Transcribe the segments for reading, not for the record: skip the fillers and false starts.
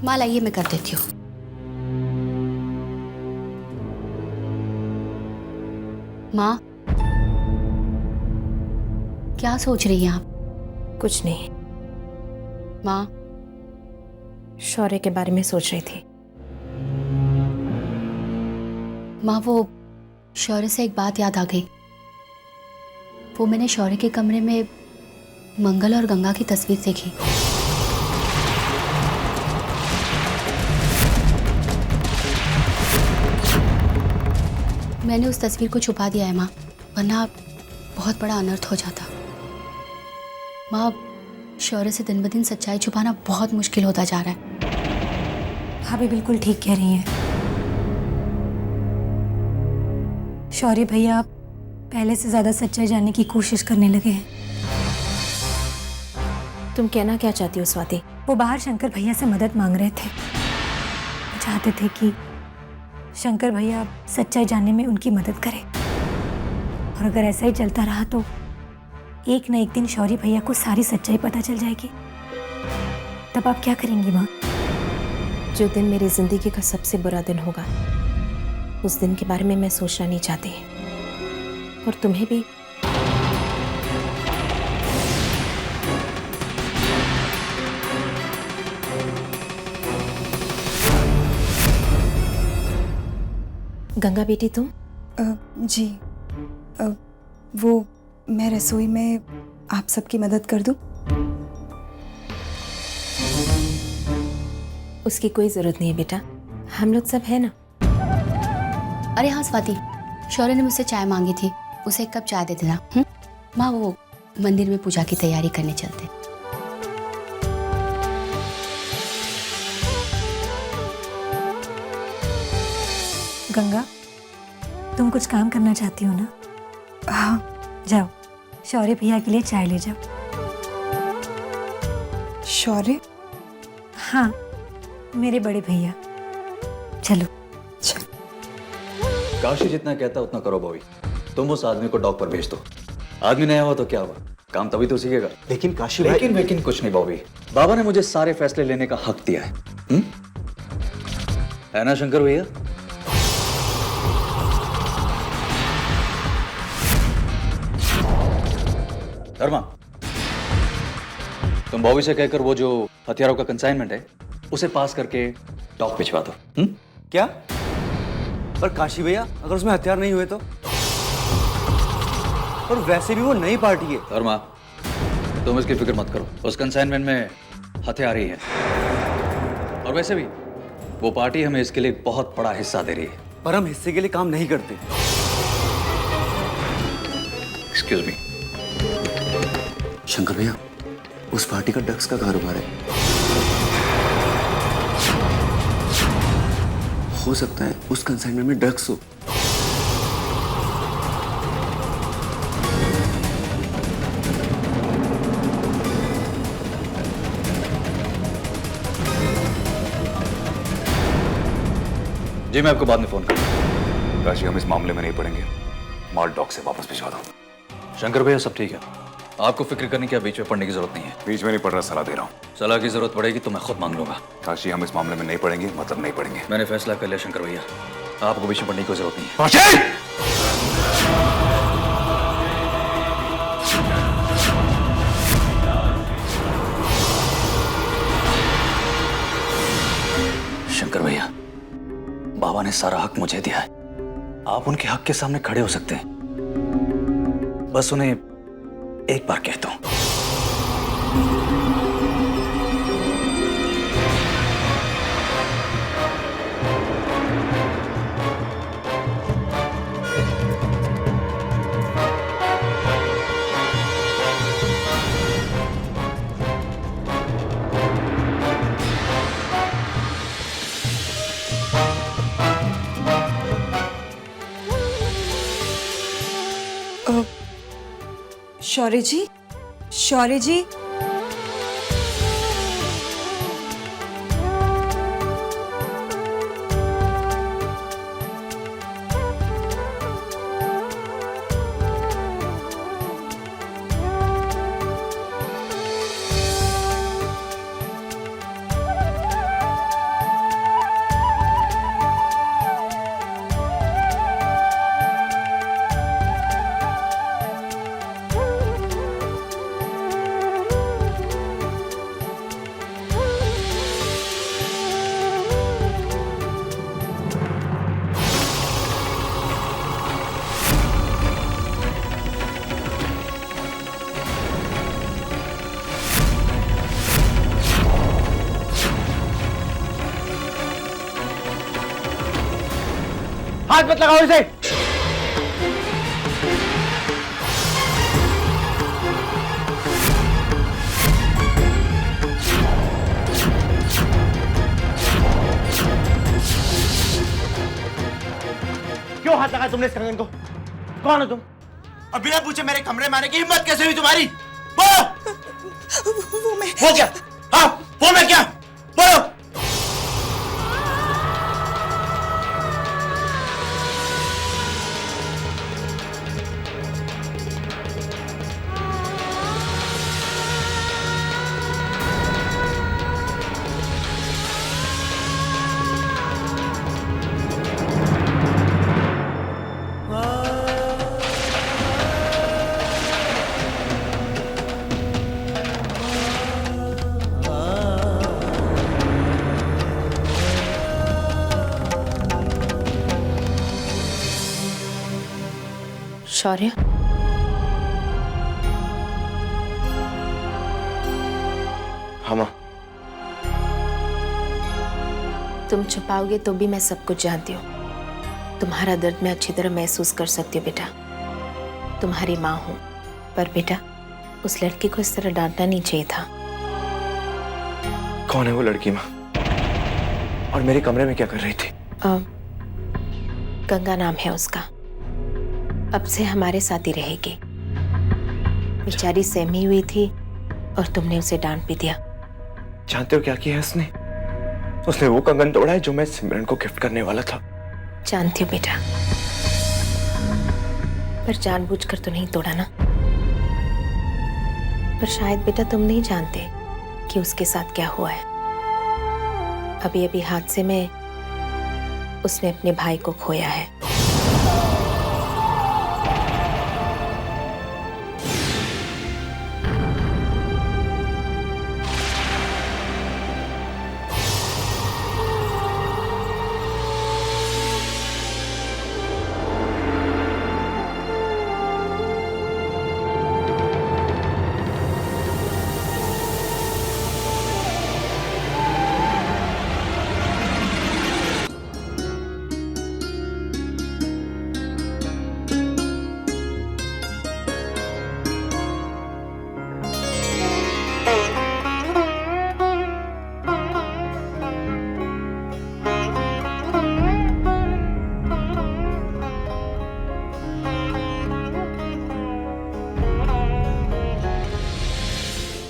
माँ लाइए, मैं कर देती हूँ। माँ, क्या सोच रही हैं आप? कुछ नहीं, माँ। शौर्य के बारे में सोच रही थी। माँ, वो शौर्य से एक बात याद आ गई। वो मैंने शौर्य के कमरे में मंगल और गंगा की तस्वीर देखी। मैंने उस तस्वीर को छुपा दिया है माँ, वरना बहुत बड़ा अनर्थ हो जाता। माँ, शौर्य से दिन ब दिन सच्चाई छुपाना बहुत मुश्किल होता जा रहा है। भाभी बिल्कुल ठीक कह रही हैं। शौर्य भैया पहले से ज्यादा सच्चाई जानने की कोशिश करने लगे हैं। तुम कहना क्या चाहती हो स्वाति? वो बाहर शंकर भैया से मदद मांग रहे थे। चाहते थे कि शंकर भैया सच्चाई जानने में उनकी मदद करें, और अगर ऐसा ही चलता रहा तो एक न एक दिन शौर्य भैया को सारी सच्चाई पता चल जाएगी। तब आप क्या करेंगी माँ? जो दिन मेरी जिंदगी का सबसे बुरा दिन होगा, उस दिन के बारे में मैं सोचना नहीं चाहती। और तुम्हें भी। गंगा बेटी तुम? जी, वो मैं रसोई में आप सबकी मदद कर दूं? उसकी कोई जरूरत नहीं है बेटा, हम लोग सब है ना। अरे हाँ स्वाति, शौर्य ने मुझसे चाय मांगी थी, उसे एक कप चाय दे देना। माँ, वो मंदिर में पूजा की तैयारी करने चलते। गंगा, तुम कुछ काम करना चाहती हो ना? हाँ। जाओ, शौर्य भैया के लिए चाय ले जाओ। शौर्य? हाँ, मेरे बड़े भैया। चलो। काशी जितना कहता उतना करो बॉबी। तुम उस आदमी को डॉक पर भेज दो। आदमी नया हुआ तो क्या हुआ, काम तभी तो सीखेगा। लेकिन काशी लेकिन कुछ नहीं बॉबी, बाबा ने मुझे सारे फैसले लेने का हक दिया है ना शंकर भैया? धर्मा, तुम बॉबी से कहकर वो जो हथियारों का कंसाइनमेंट है उसे पास करके डॉक भिजवा दो। क्या? पर काशी भैया, अगर उसमें हथियार नहीं हुए तो? और वैसे भी वो नई पार्टी है। धर्मा, तुम इसकी फिक्र मत करो, उस कंसाइनमेंट में हथियार ही है। और वैसे भी वो पार्टी हमें इसके लिए बहुत बड़ा हिस्सा दे रही है। पर हम हिस्से के लिए काम नहीं करते। Excuse me. शंकर भैया, उस पार्टी का ड्रग्स का कारोबार है। हो सकता है उस कंसाइनमेंट में ड्रग्स हो। जी, मैं आपको बाद में फोन करूंगा। काशी, हम इस मामले में नहीं पड़ेंगे, माल डॉक से वापस भिजवा दो। शंकर भैया, सब ठीक है, आपको फिक्र करने की बीच में पड़ने की जरूरत नहीं है। बीच में नहीं पड़ रहा, सलाह दे रहा हूँ। सलाह की जरूरत पड़ेगी तो मैं खुद मांग लूंगा। काशी, हम इस मामले में नहीं पड़ेंगे, मतलब नहीं पड़ेंगे। मैंने फैसला कर लिया शंकर भैया, आपको बीच में पड़ने की कोई जरूरत नहीं है। शंकर भैया, बाबा ने सारा हक मुझे दिया है, आप उनके हक के सामने खड़े हो सकते हैं। बस उन्हें एक बार कहता हूं। शौर्य जी, शौर्य जी। हाथ मत लगाओ इसे। क्यों हाथ लगाया तुमने इस कंगन को? कौन हो तुम? और बिना पूछे मेरे कमरे में आने की हिम्मत कैसे हुई तुम्हारी? वो मैं। वो क्या? हाँ, वो मैं क्या? बोलो। शौर्य, हाँ माँ। तुम छुपाओगे तो भी मैं सब कुछ जानती हूँ। तुम्हारा दर्द मैं अच्छी तरह महसूस कर सकती हूँ बेटा। तुम्हारी माँ हूँ, पर बेटा उस लड़की को इस तरह डांटना नहीं चाहिए था। कौन है वो लड़की माँ? और मेरे कमरे में क्या कर रही थी? गंगा नाम है उसका। अब से हमारे साथ ही रहेगी। बेचारी सहमी हुई थी और तुमने उसे डांट भी दिया। जानते हो क्या किया है उसने? उसने वो कंगन तोड़ा है जो मैं सिमरन को गिफ्ट करने वाला था। जानती हूँ बेटा, पर जानबूझकर तो नहीं तोड़ा ना। पर शायद बेटा तुम नहीं जानते कि उसके साथ क्या हुआ है। अभी अभी हादसे में उसने अपने भाई को खोया है।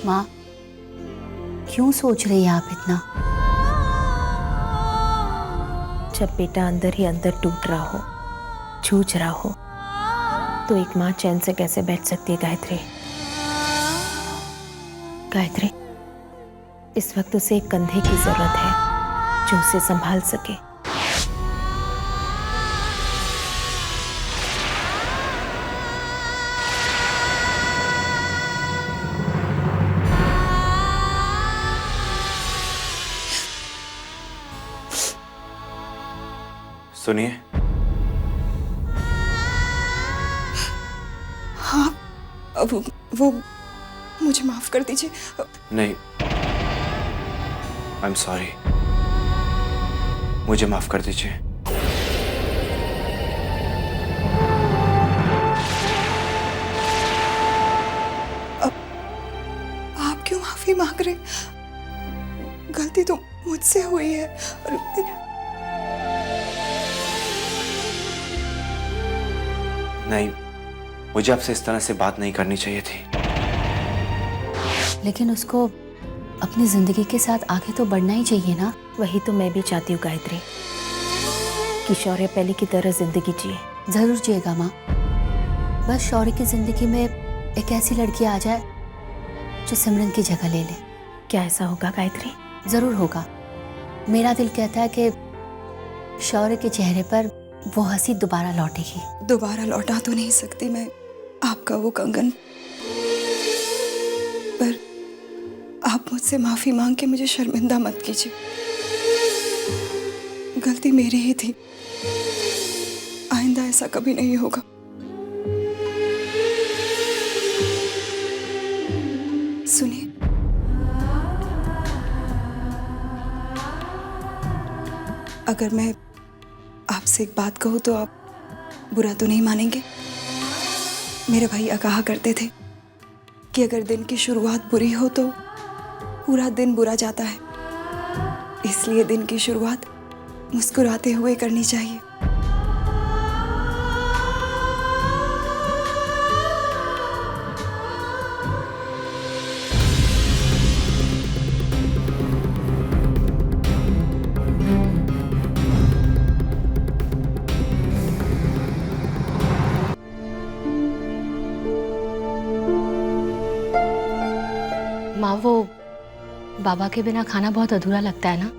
माँ, क्यों सोच रही हैं आप इतना? जब बेटा अंदर ही अंदर टूट रहा हो, जूझ रहा हो, तो एक माँ चैन से कैसे बैठ सकती है गायत्री? गायत्री, इस वक्त उसे एक कंधे की जरूरत है जो उसे संभाल सके। सुनिए। हाँ, वो मुझे माफ कर दीजिए। नहीं, आई एम सॉरी। मुझे माफ कर दीजिए। आप क्यों माफी मांग रहे? गलती तो मुझसे हुई है। नहीं, मुझे आपसे इस तरह से बात नहीं करनी चाहिए थी। लेकिन उसको अपनी जिंदगी के साथ आगे तो बढ़ना ही चाहिए ना। वही तो मैं भी चाहती हूँ गायत्री, कि शौर्य पहले की तरह जिंदगी जिए। जरूर जिएगा माँ। बस शौर्य की जिंदगी में एक ऐसी लड़की आ जाए जो सिमरन की जगह ले ले। क्या ऐसा होगा गायत्री? जरूर होगा। मेरा दिल कहता है कि शौर्य के चेहरे पर वो हंसी दोबारा लौटेगी। दोबारा लौटा तो नहीं सकती मैं आपका वो कंगन, पर आप मुझसे माफी मांग के मुझे शर्मिंदा मत कीजिए। गलती मेरी ही थी, आइंदा ऐसा कभी नहीं होगा। सुनिए, अगर मैं आपसे एक बात कहूँ तो आप बुरा तो नहीं मानेंगे? मेरे भैया कहा करते थे कि अगर दिन की शुरुआत बुरी हो तो पूरा दिन बुरा जाता है, इसलिए दिन की शुरुआत मुस्कुराते हुए करनी चाहिए। माँ, वो बाबा के बिना खाना बहुत अधूरा लगता है ना?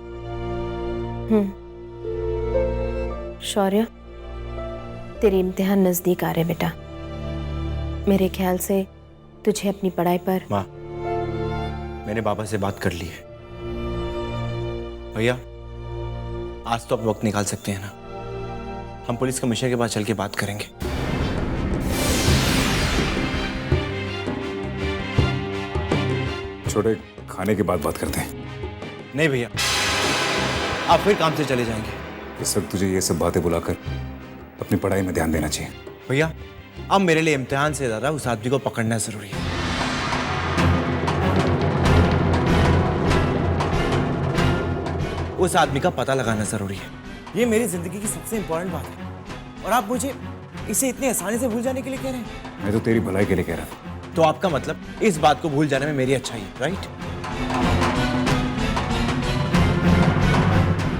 शौर्य, तेरे इम्तिहान नजदीक आ रहे बेटा। मेरे ख्याल से तुझे अपनी पढ़ाई पर। माँ, मैंने बाबा से बात कर ली है। भैया, आज तो आप वक्त निकाल सकते हैं ना? हम पुलिस कमिश्नर के पास चल के बात करेंगे। छोटे, खाने के बाद बात करते हैं। नहीं भैया, आप फिर काम से चले जाएंगे। इस वक्त तुझे ये सब बातें बुलाकर अपनी पढ़ाई में ध्यान देना चाहिए। भैया, अब मेरे लिए इम्तिहान से ज्यादा उस आदमी को पकड़ना जरूरी है। उस आदमी का पता लगाना जरूरी है। ये मेरी जिंदगी की सबसे इंपॉर्टेंट बात है और आप मुझे इसे इतनी आसानी से भूल जाने के लिए कह रहे हैं। मैं तो तेरी भलाई के लिए कह रहा था। तो आपका मतलब इस बात को भूल जाने में मेरी अच्छाई है, राइट?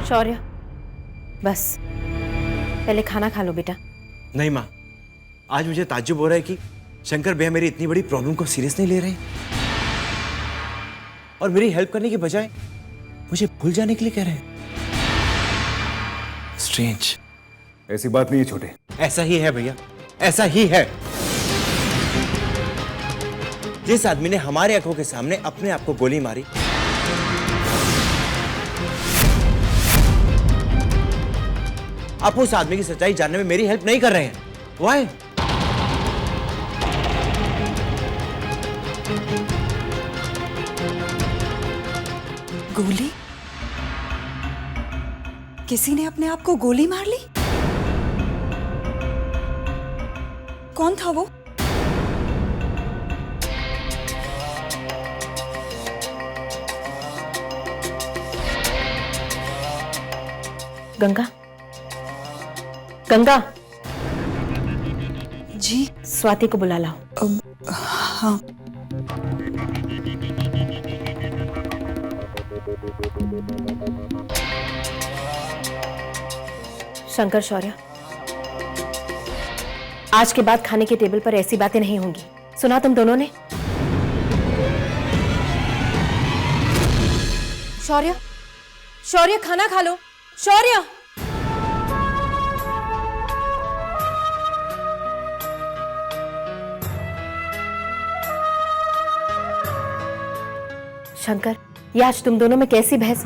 शौर्य, बस पहले खाना खा लो बेटा। नहीं माँ, आज मुझे ताज्जुब हो रहा है कि शंकर भैया मेरी इतनी बड़ी प्रॉब्लम को सीरियस नहीं ले रहे और मेरी हेल्प करने की बजाय मुझे भूल जाने के लिए कह रहे हैं। स्ट्रेंज। ऐसी बात नहीं है छोटे। ऐसा ही है भैया, ऐसा ही है। जिस आदमी ने हमारे आंखों के सामने अपने आप को गोली मारी, आप उस आदमी की सच्चाई जानने में मेरी हेल्प नहीं कर रहे हैं। Why? गोली? किसी ने अपने आप को गोली मार ली? कौन था वो? गंगा, गंगा जी? स्वाति को बुला लाओ। हाँ। शंकर, शौर्य, आज के बाद खाने के टेबल पर ऐसी बातें नहीं होंगी। सुना तुम दोनों ने? शौर्य, शौर्य खाना खा लो। शौर्य, शंकर, ये आज तुम दोनों में कैसी बहस?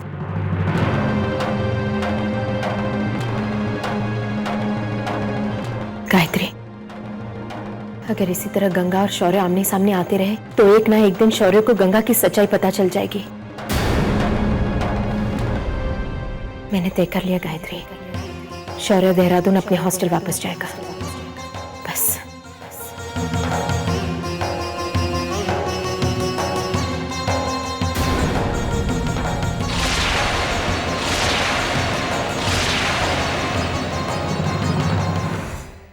गायत्री, अगर इसी तरह गंगा और शौर्य आमने सामने आते रहे तो एक ना एक दिन शौर्य को गंगा की सच्चाई पता चल जाएगी। मैंने तय कर लिया गायत्री, शौर्य देहरादून अपने हॉस्टल वापस जाएगा।